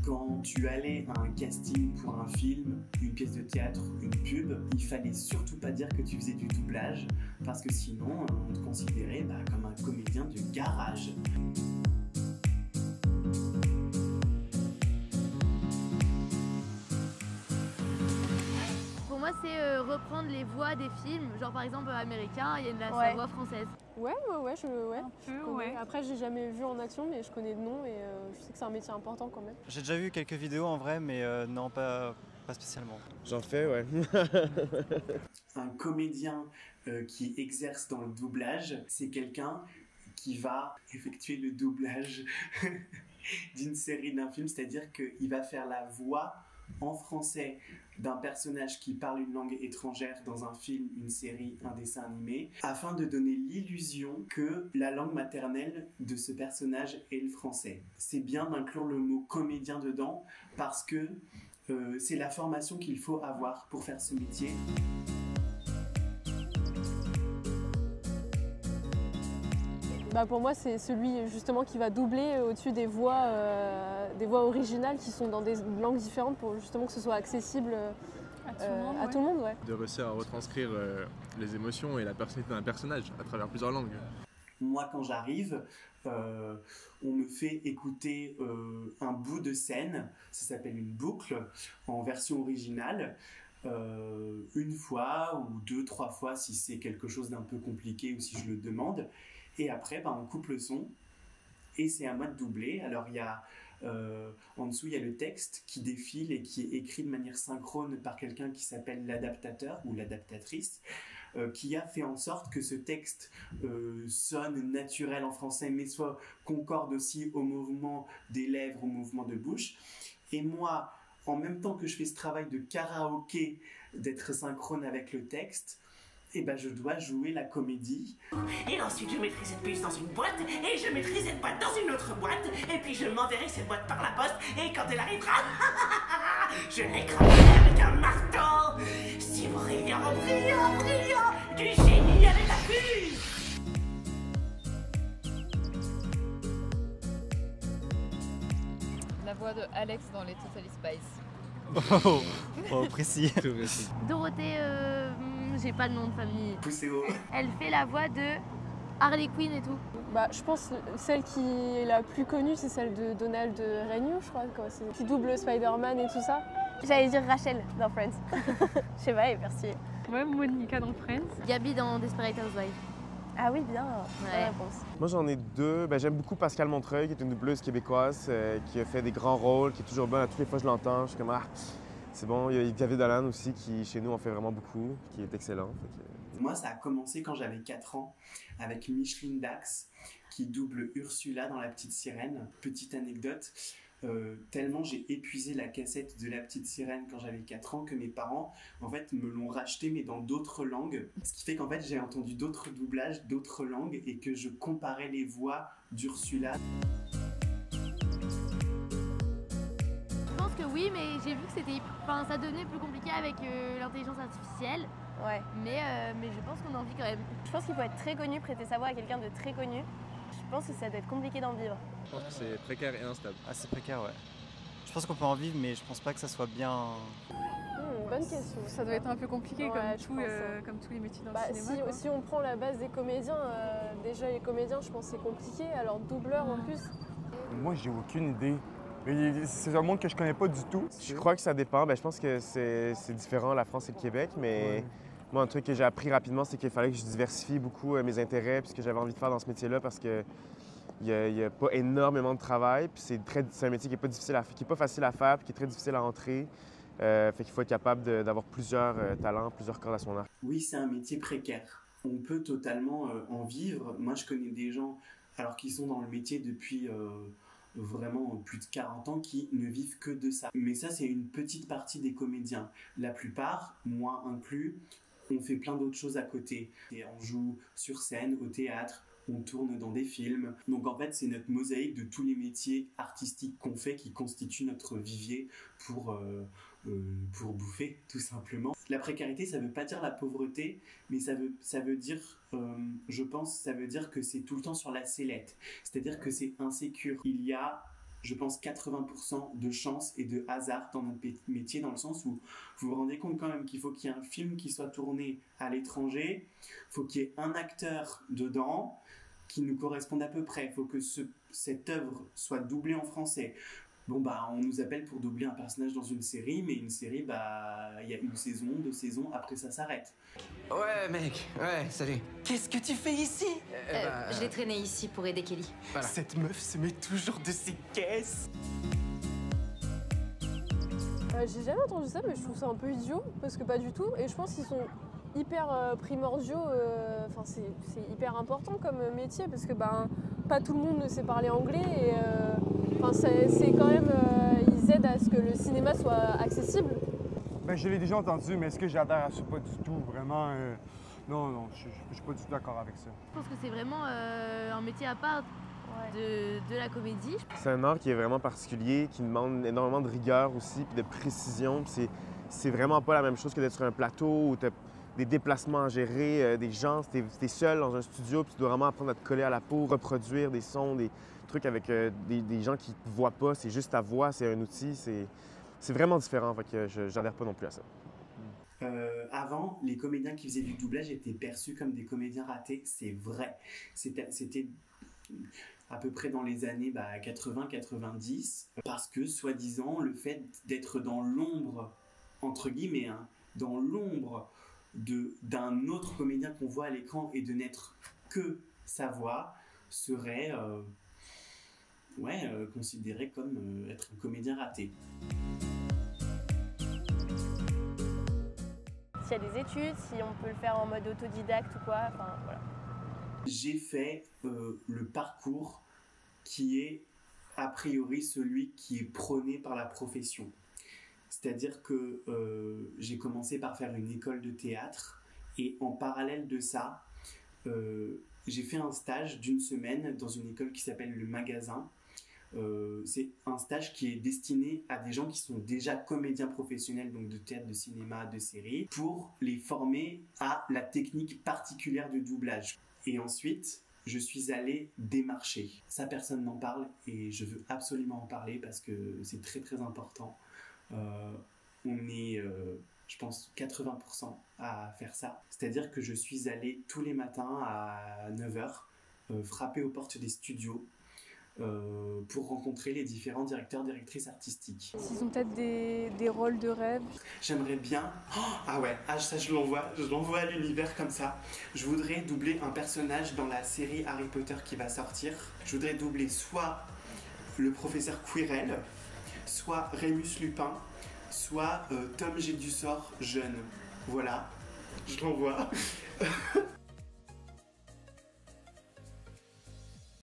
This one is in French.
Quand tu allais à un casting pour un film, une pièce de théâtre, une pub, il fallait surtout pas dire que tu faisais du doublage, parce que sinon on te considérait comme un comédien de garage. Pour moi, c'est reprendre les voix des films, genre par exemple américain, il y a sa voix française. Ouais, je peu, connais. Après, j'ai jamais vu en action, mais je connais le nom et je sais que c'est un métier important quand même. J'ai déjà vu quelques vidéos en vrai, mais non, pas spécialement. J'en fais, ouais. Un comédien qui exerce dans le doublage, c'est quelqu'un qui va effectuer le doublage d'une série, d'un film, c'est-à-dire qu'il va faire la voix en français d'un personnage qui parle une langue étrangère dans un film, une série, un dessin animé, afin de donner l'illusion que la langue maternelle de ce personnage est le français. C'est bien d'inclure le mot comédien dedans parce que c'est la formation qu'il faut avoir pour faire ce métier. Pour moi, c'est celui justement qui va doubler au-dessus des voix originales qui sont dans des langues différentes pour justement que ce soit accessible à tout le monde. Ouais. De réussir à retranscrire les émotions et la personnalité d'un personnage à travers plusieurs langues. Moi, quand j'arrive, on me fait écouter un bout de scène, ça s'appelle une boucle, en version originale. Une fois ou deux, trois fois si c'est quelque chose d'un peu compliqué ou si je le demande. Et après, on coupe le son et c'est à moi de doubler. Alors, il y a, en dessous, il y a le texte qui défile et qui est écrit de manière synchrone par quelqu'un qui s'appelle l'adaptateur ou l'adaptatrice, qui a fait en sorte que ce texte sonne naturel en français, mais soit concorde aussi au mouvement des lèvres, au mouvement de bouche. Et moi, en même temps que je fais ce travail de karaoké, d'être synchrone avec le texte, je dois jouer la comédie. Et ensuite, je mettrai cette puce dans une boîte, et je mettrai cette boîte dans une autre boîte, et puis je m'enverrai cette boîte par la poste, et quand elle arrivera, je l'écraserai avec un marteau. Si vous rêvez en brillant, du génie avec la puce. La voix de Alex dans les Totally Spice. Oh, précis. Dorothée, j'ai pas le nom de famille. Poussez haut. Elle fait la voix de Harley Quinn et tout. Je pense celle qui est la plus connue, c'est celle de Donald Renew, je crois, qui double Spider-Man et tout ça. J'allais dire Rachel dans Friends. Je sais pas, et merci. Ouais, Monica dans Friends. Gabi dans Desperate Housewives. Ah oui, bien, bonne réponse. Moi, j'en ai deux. J'aime beaucoup Pascal Montreuil, qui est une doubleuse québécoise, qui a fait des grands rôles, qui est toujours bonne. Toutes les fois que je l'entends, je suis comme c'est bon. Il y a David Allan aussi, qui chez nous en fait vraiment beaucoup, qui est excellent. Moi, ça a commencé quand j'avais 4 ans avec Micheline Dax, qui double Ursula dans La Petite Sirène. Petite anecdote, tellement j'ai épuisé la cassette de La Petite Sirène quand j'avais 4 ans que mes parents, en fait, me l'ont racheté mais dans d'autres langues. Ce qui fait qu'en fait, j'ai entendu d'autres doublages, d'autres langues et que je comparais les voix d'Ursula. Je pense que oui, mais j'ai vu que ça devenait plus compliqué avec l'intelligence artificielle. Ouais. Mais je pense qu'on en vit quand même. Je pense qu'il faut être très connu, prêter sa voix à quelqu'un de très connu. Je pense que ça doit être compliqué d'en vivre. Je pense que c'est précaire et instable. Ah, c'est précaire, ouais. Je pense qu'on peut en vivre, mais je pense pas que ça soit bien. Bonne question. Ça doit être un peu compliqué ouais, comme tous les métiers dans le cinéma. Si on prend la base des comédiens, déjà les comédiens, je pense que c'est compliqué. Alors doubleur en plus. Moi, j'ai aucune idée. C'est un monde que je connais pas du tout. Je crois que ça dépend. Je pense que c'est différent, la France et le Québec, mais moi, un truc que j'ai appris rapidement, c'est qu'il fallait que je diversifie beaucoup mes intérêts puis ce que j'avais envie de faire dans ce métier-là parce que il y a pas énormément de travail, puis c'est un métier qui est pas facile à faire, puis qui est très difficile à entrer. Fait qu'il faut être capable d'avoir plusieurs talents, plusieurs cordes à son arc. Oui, c'est un métier précaire. On peut totalement en vivre. Moi, je connais des gens, alors qui sont dans le métier depuis vraiment plus de 40 ans, qui ne vivent que de ça. Mais ça, c'est une petite partie des comédiens. La plupart, moi inclus, on fait plein d'autres choses à côté. Et on joue sur scène, au théâtre, on tourne dans des films. Donc en fait, c'est notre mosaïque de tous les métiers artistiques qu'on fait qui constitue notre vivier pour bouffer, tout simplement. La précarité, ça veut pas dire la pauvreté, mais ça veut dire, je pense, ça veut dire que c'est tout le temps sur la sellette. C'est-à-dire que c'est insécure. Il y a je pense, 80% de chance et de hasard dans notre métier, dans le sens où vous vous rendez compte quand même qu'il faut qu'il y ait un film qui soit tourné à l'étranger, il faut qu'il y ait un acteur dedans qui nous corresponde à peu près, il faut que cette œuvre soit doublée en français. Bon, bah, on nous appelle pour doubler un personnage dans une série, mais une série, bah, il y a 1 saison, 2 saisons, après ça s'arrête. Ouais, mec, ouais, salut. Qu'est-ce que tu fais ici? Je l'ai traîné ici pour aider Kelly. Voilà. Cette meuf se met toujours de ses caisses. J'ai jamais entendu ça, mais je trouve ça un peu idiot, parce que pas du tout. Et je pense qu'ils sont hyper primordiaux. Enfin, c'est hyper important comme métier, parce que ben, pas tout le monde ne sait parler anglais. Et enfin, c'est quand même. Ils aident à ce que le cinéma soit accessible. Ben, je l'ai déjà entendu, mais est-ce que j'adhère à ça? Pas du tout, vraiment. Non, je suis pas du tout d'accord avec ça. Je pense que c'est vraiment un métier à part de la comédie. C'est un art qui est vraiment particulier, qui demande énormément de rigueur aussi, puis de précision. C'est vraiment pas la même chose que d'être sur un plateau où tu as des déplacements à gérer, des gens, tu es seul dans un studio, puis tu dois vraiment apprendre à te coller à la peau, reproduire des sons, des trucs avec des gens qui te voient pas. C'est juste ta voix, c'est un outil, c'est vraiment différent, fait que j'adhère pas non plus à ça. Avant, les comédiens qui faisaient du doublage étaient perçus comme des comédiens ratés, c'est vrai. C'était à peu près dans les années 80-90, parce que, soi-disant, le fait d'être dans l'ombre, entre guillemets, hein, dans l'ombre d'un autre comédien qu'on voit à l'écran et de n'être que sa voix, serait considéré comme être un comédien raté. S'il y a des études, si on peut le faire en mode autodidacte ou quoi, enfin voilà. J'ai fait le parcours qui est a priori celui qui est prôné par la profession. C'est-à-dire que j'ai commencé par faire une école de théâtre et en parallèle de ça, j'ai fait un stage d'1 semaine dans une école qui s'appelle Le Magasin. C'est un stage qui est destiné à des gens qui sont déjà comédiens professionnels, donc de théâtre, de cinéma, de série, pour les former à la technique particulière du doublage. Et ensuite, je suis allé démarcher. Ça, personne n'en parle et je veux absolument en parler parce que c'est très très important. On est, je pense, 80% à faire ça. C'est-à-dire que je suis allé tous les matins à 9h frapper aux portes des studios pour rencontrer les différents directeurs, directrices artistiques. S'ils ont peut-être des rôles de rêve. J'aimerais bien... ça je l'envoie à l'univers comme ça. Je voudrais doubler un personnage dans la série Harry Potter qui va sortir. Je voudrais doubler soit le professeur Quirrell, soit Rémus Lupin, soit Tom Jedusor jeune. Voilà, je l'envoie.